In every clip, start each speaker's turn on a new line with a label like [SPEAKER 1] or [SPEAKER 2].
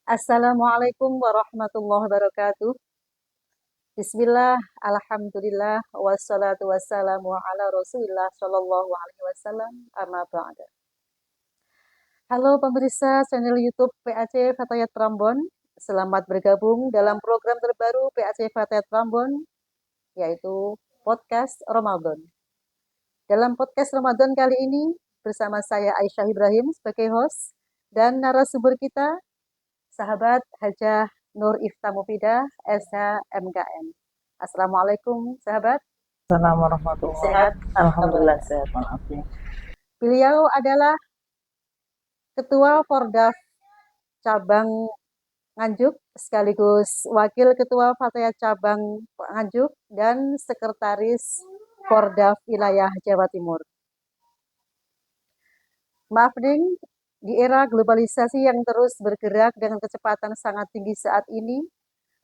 [SPEAKER 1] Assalamualaikum warahmatullahi wabarakatuh. Bismillah, alhamdulillah, wassalatu wassalamu ala rasulillah sallallahu alaihi wasallam, amma ba'da. Halo pemirsa channel YouTube PAC Fatayat Prambon. Selamat bergabung dalam program terbaru PAC Fatayat Prambon, yaitu Podcast Ramadan. Dalam Podcast Ramadan kali ini, bersama saya Aisyah Ibrahim sebagai host, dan narasumber kita, sahabat Hajah Nur Ifta Mufidah, SH MKM. Assalamualaikum, sahabat.
[SPEAKER 2] Assalamualaikum warahmatullahi
[SPEAKER 1] Sehat?
[SPEAKER 2] wabarakatuh. Alhamdulillah sehat, maaf ya.
[SPEAKER 1] Beliau adalah Ketua Pordaf Cabang Nganjuk, sekaligus Wakil Ketua Fatayat Cabang Nganjuk, dan Sekretaris Pordaf Wilayah Jawa Timur. Maaf ding, di era globalisasi yang terus bergerak dengan kecepatan sangat tinggi saat ini,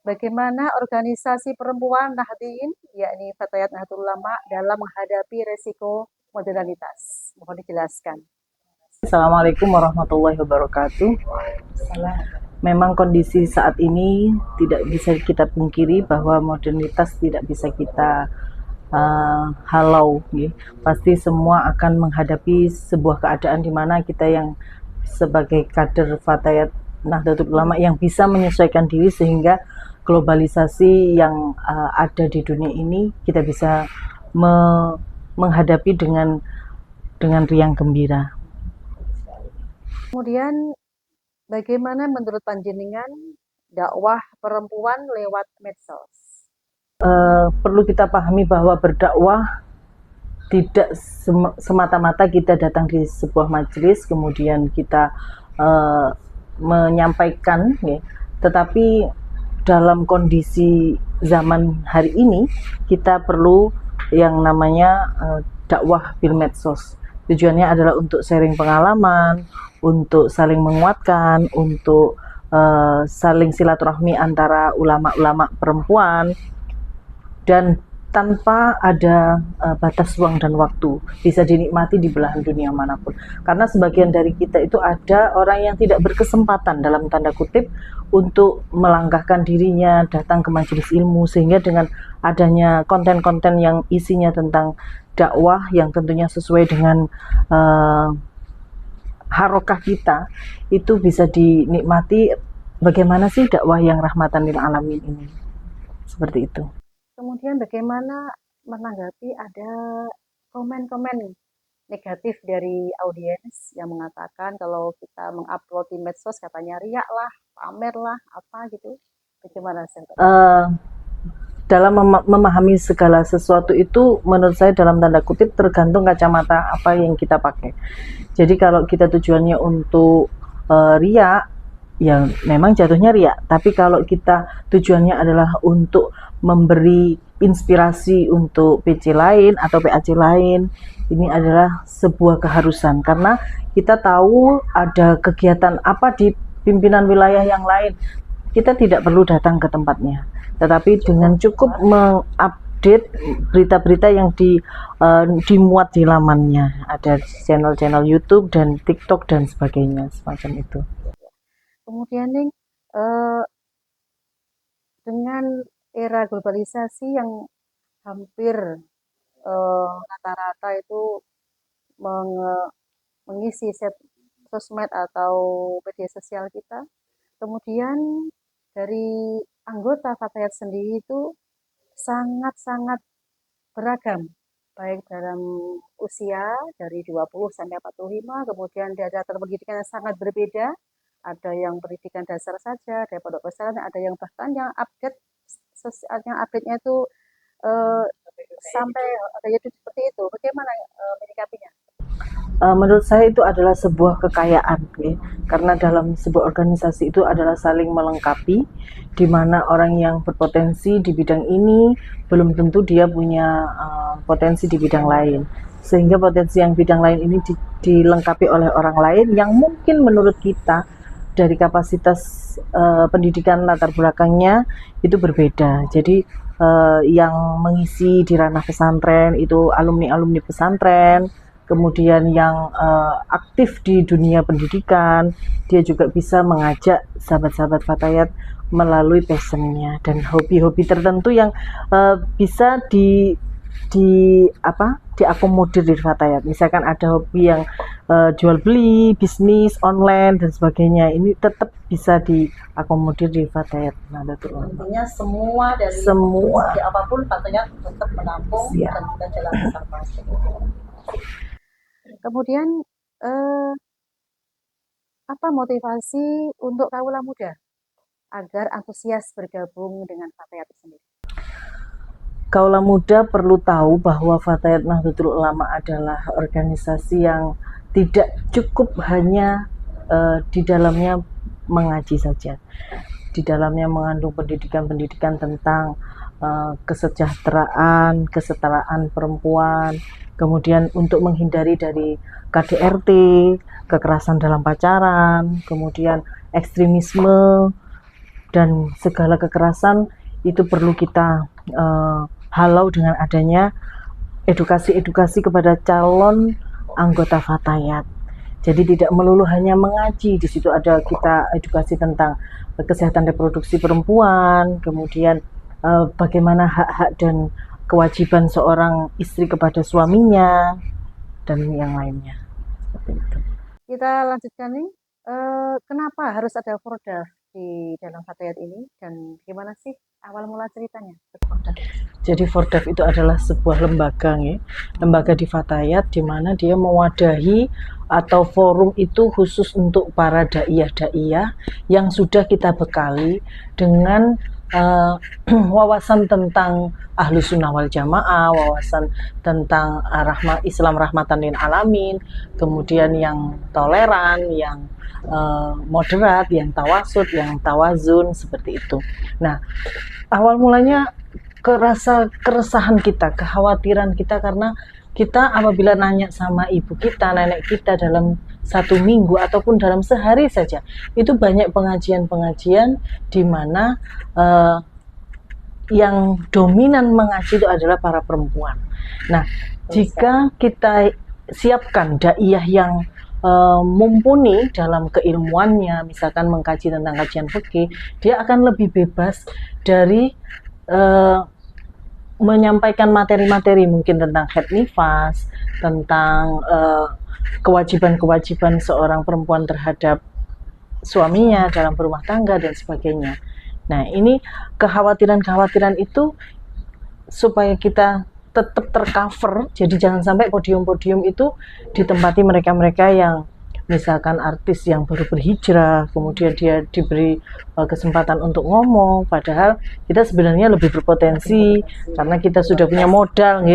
[SPEAKER 1] bagaimana organisasi perempuan Nahdliyin, yakni Fatayat Nahdlatul Ulama, dalam menghadapi resiko modernitas? Mohon dijelaskan.
[SPEAKER 2] Assalamualaikum warahmatullahi wabarakatuh. Memang kondisi saat ini tidak bisa kita pungkiri bahwa modernitas tidak bisa kita halau. Pasti semua akan menghadapi sebuah keadaan di mana kita yang sebagai kader Fatayat Nahdlatul Ulama yang bisa menyesuaikan diri sehingga globalisasi yang ada di dunia ini kita bisa menghadapi dengan riang gembira.
[SPEAKER 1] Kemudian, bagaimana menurut panjenengan dakwah perempuan lewat medsos?
[SPEAKER 2] Perlu kita pahami bahwa berdakwah tidak semata-mata kita datang di sebuah majelis kemudian kita menyampaikan, tetapi dalam kondisi zaman hari ini kita perlu yang namanya dakwah bil medsos. Tujuannya adalah untuk sharing pengalaman, untuk saling menguatkan, untuk saling silaturahmi antara ulama-ulama perempuan, dan tanpa ada batas ruang dan waktu, bisa dinikmati di belahan dunia manapun. Karena sebagian dari kita itu ada orang yang tidak berkesempatan dalam tanda kutip untuk melangkahkan dirinya datang ke majelis ilmu, sehingga dengan adanya konten-konten yang isinya tentang dakwah yang tentunya sesuai dengan harokah kita, itu bisa dinikmati. Bagaimana sih dakwah yang rahmatan lil alamin ini, seperti itu.
[SPEAKER 1] Kemudian bagaimana menanggapi ada komen-komen negatif dari audiens yang mengatakan kalau kita mengupload di medsos katanya riak lah, pamer lah, apa gitu. Bagaimana sih?
[SPEAKER 2] Dalam memahami segala sesuatu itu menurut saya dalam tanda kutip tergantung kacamata apa yang kita pakai. Jadi kalau kita tujuannya untuk riak, ya memang jatuhnya riak. Tapi kalau kita tujuannya adalah untuk memberi inspirasi untuk PC lain atau PAC lain, ini adalah sebuah keharusan karena kita tahu ada kegiatan apa di pimpinan wilayah yang lain. Kita tidak perlu datang ke tempatnya, tetapi dengan cukup mengupdate berita-berita yang dimuat di lamannya. Ada channel-channel YouTube dan TikTok dan sebagainya, semacam itu.
[SPEAKER 1] Kemudian nih, dengan era globalisasi yang hampir rata-rata itu mengisi sosmed atau media sosial kita, kemudian dari anggota Fatayat sendiri itu sangat-sangat beragam, baik dalam usia dari 20 sampai 45, kemudian dari latar pendidikan yang sangat berbeda, ada yang pendidikan dasar saja, ada pondok pesantren, ada yang bahkan yang update-nya itu sampai ada seperti itu. Bagaimana menyikapinya?
[SPEAKER 2] Menurut saya itu adalah sebuah kekayaan, karena dalam sebuah organisasi itu adalah saling melengkapi, di mana orang yang berpotensi di bidang ini belum tentu dia punya potensi di bidang lain, sehingga potensi yang bidang lain ini dilengkapi oleh orang lain yang mungkin menurut kita dari kapasitas pendidikan latar belakangnya itu berbeda. Jadi yang mengisi di ranah pesantren itu alumni-alumni pesantren, kemudian yang aktif di dunia pendidikan, dia juga bisa mengajak sahabat-sahabat Fatayat melalui passionnya dan hobi-hobi tertentu yang bisa diakomodir di Fatayat. Misalkan ada hobi yang jual beli, bisnis online dan sebagainya, ini tetap bisa diakomodir di Fatayat Nahdlatul Ulama.
[SPEAKER 1] Intinya semua dari
[SPEAKER 2] Semua.
[SPEAKER 1] segi apapun Fatayat tetap menampung
[SPEAKER 2] Siap.
[SPEAKER 1] dan kita jalan bersama. Kemudian apa motivasi untuk kaula muda agar antusias bergabung dengan Fatayat itu sendiri?
[SPEAKER 2] Kaula muda perlu tahu bahwa Fatayat Nahdlatul Ulama adalah organisasi yang tidak cukup hanya di dalamnya mengaji saja. Di dalamnya mengandung pendidikan-pendidikan tentang kesejahteraan, kesetaraan perempuan, kemudian untuk menghindari dari KDRT, kekerasan dalam pacaran, kemudian ekstremisme, dan segala kekerasan itu perlu kita halau dengan adanya edukasi-edukasi kepada calon anggota Fatayat. Jadi tidak melulu hanya mengaji, di situ ada kita edukasi tentang kesehatan reproduksi perempuan, kemudian bagaimana hak-hak dan kewajiban seorang istri kepada suaminya, dan yang lainnya. Seperti itu.
[SPEAKER 1] Kita lanjutkan nih, kenapa harus ada Forda di dalam Fatayat ini dan gimana sih awal mula ceritanya?
[SPEAKER 2] Jadi Fordev itu adalah sebuah lembaga, lembaga di Fatayat di mana dia mewadahi atau forum itu khusus untuk para daiyah-daiyah yang sudah kita bekali dengan wawasan tentang Ahlus Sunnah wal Jamaah, wawasan tentang Islam rahmatan lil alamin, kemudian yang toleran, yang moderat, yang tawasud, yang tawazun, seperti itu. Nah, awal mulanya keresahan kita, kekhawatiran kita, karena kita apabila nanya sama ibu kita, nenek kita dalam satu minggu ataupun dalam sehari saja, itu banyak pengajian-pengajian di mana yang dominan mengaji itu adalah para perempuan. Nah, jika kita siapkan daiyah yang mumpuni dalam keilmuannya, misalkan mengkaji tentang kajian fikih, dia akan lebih bebas dari menyampaikan materi-materi mungkin tentang haid nifas, tentang kewajiban-kewajiban seorang perempuan terhadap suaminya dalam berumah tangga dan sebagainya. Nah, ini kekhawatiran-kekhawatiran itu supaya kita tetap tercover, jadi jangan sampai podium-podium itu ditempati mereka-mereka yang misalkan artis yang baru berhijrah, kemudian dia diberi kesempatan untuk ngomong, padahal kita sebenarnya lebih berpotensi karena kita sudah punya modal,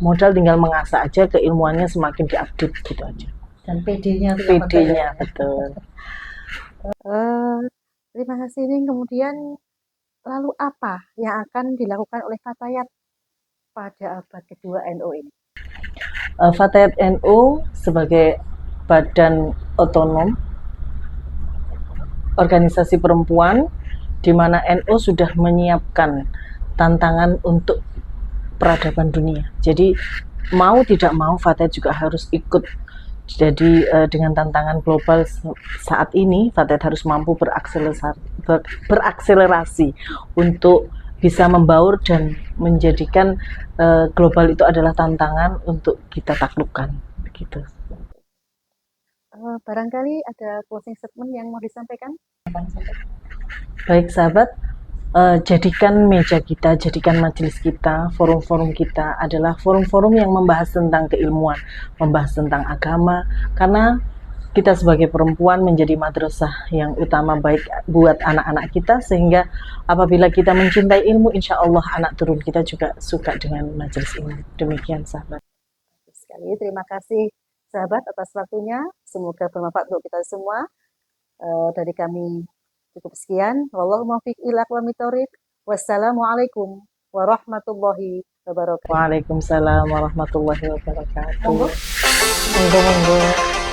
[SPEAKER 2] modal tinggal mengasah aja, keilmuannya semakin diupdate gitu aja.
[SPEAKER 1] Dan PD-nya
[SPEAKER 2] betul.
[SPEAKER 1] Terima kasih Ning. Kemudian lalu apa yang akan dilakukan oleh Fatayat pada abad kedua NU ini?
[SPEAKER 2] Fatayat NU sebagai badan otonom organisasi perempuan di mana NU sudah menyiapkan tantangan untuk peradaban dunia. Jadi mau tidak mau Fatayat juga harus ikut. Jadi dengan tantangan global saat ini, Fatayat harus mampu berakselerasi untuk bisa membaur dan menjadikan global itu adalah tantangan untuk kita taklukkan. Begitu.
[SPEAKER 1] Barangkali ada closing statement yang mau disampaikan?
[SPEAKER 2] Baik sahabat, jadikan meja kita, jadikan majelis kita, forum-forum kita adalah forum-forum yang membahas tentang keilmuan, membahas tentang agama, karena kita sebagai perempuan menjadi madrasah yang utama baik buat anak-anak kita, sehingga apabila kita mencintai ilmu, insya Allah anak turun kita juga suka dengan majelis ini. Demikian sahabat.
[SPEAKER 1] Sekali terima kasih sahabat atas waktunya, semoga bermanfaat untuk kita semua. Dari kami cukup sekian. Wallahu muwaffiq ila aqwamit thoriq. Wassalamualaikum warahmatullahi wabarakatuh.
[SPEAKER 2] Waalaikumsalam warahmatullahi wabarakatuh.
[SPEAKER 1] Monggo.
[SPEAKER 2] Monggo.